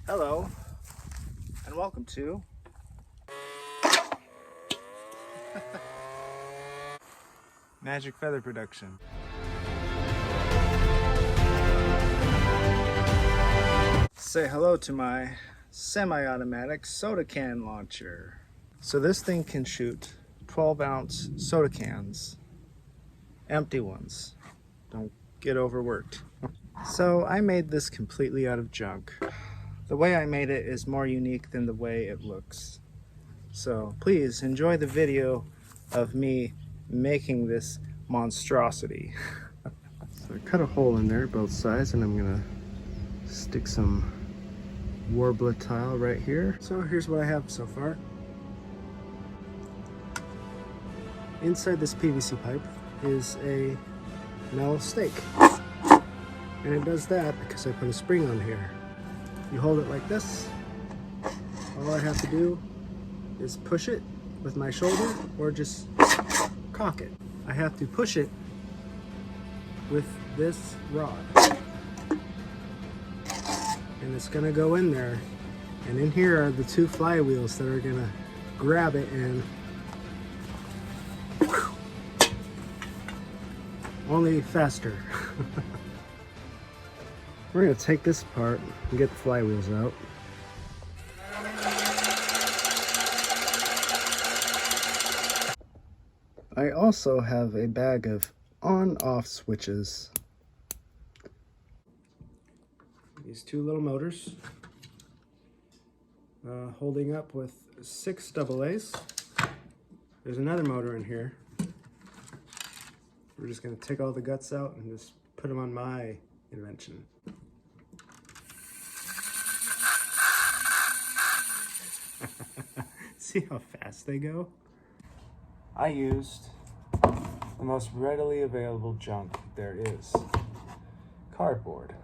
Hello, and welcome to Magic Feather Production. Say hello to my semi-automatic soda can launcher. So this thing can shoot 12-ounce soda cans, empty ones. Don't get overworked. So I made this completely out of junk. The way I made it is more unique than the way it looks. So please enjoy the video of me making this monstrosity. So I cut a hole in there both sides, and I'm gonna stick some warbler tile right here. So here's what I have so far. Inside this PVC pipe is a metal stake. And it does that because I put a spring on here. You hold it like this. All I have to do is push it with my shoulder or just cock it. I have to push it with this rod. And it's gonna go in there. And in here are the two flywheels that are gonna grab it and only faster. We're going to take this apart and get the flywheels out. I also have a bag of on-off switches. These two little motors holding up with 6 AA's. There's another motor in here. We're just going to take all the guts out and just put them on my invention. See how fast they go? I used the most readily available junk there is. Cardboard.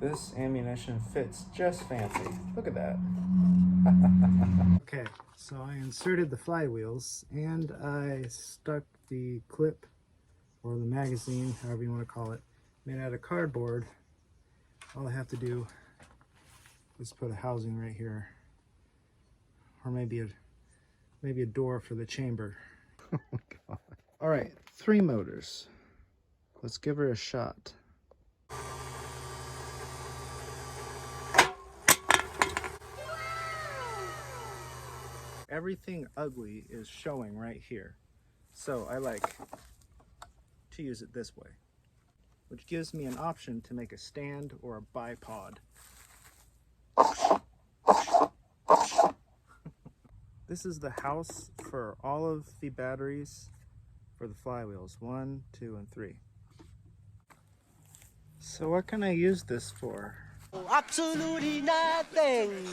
This ammunition fits just fancy. Look at that. Okay, so I inserted the flywheels and I stuck the clip or the magazine, however you want to call it, made out of cardboard. All I have to do is put a housing right here, or maybe a door for the chamber. Oh my God. All right, 3 motors. Let's give her a shot. Everything ugly is showing right here, so I like to use it this way, which gives me an option to make a stand or a bipod. This is the house for all of the batteries for the flywheels, 1, 2, and 3. So what can I use this for? Absolutely nothing.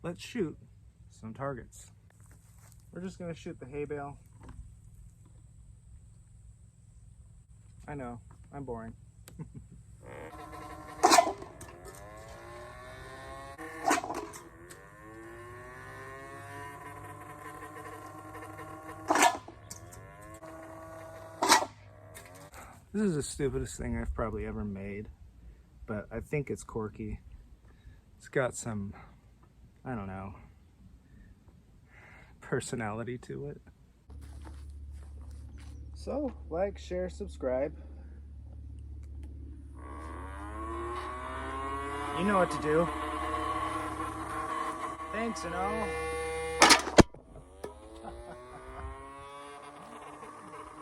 Let's shoot some targets. We're just gonna shoot the hay bale. I know, I'm boring. This is the stupidest thing I've probably ever made, but I think it's quirky. It's got some, I don't know, personality to it. So, like, share, subscribe. You know what to do. Thanks and all.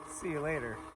See you later.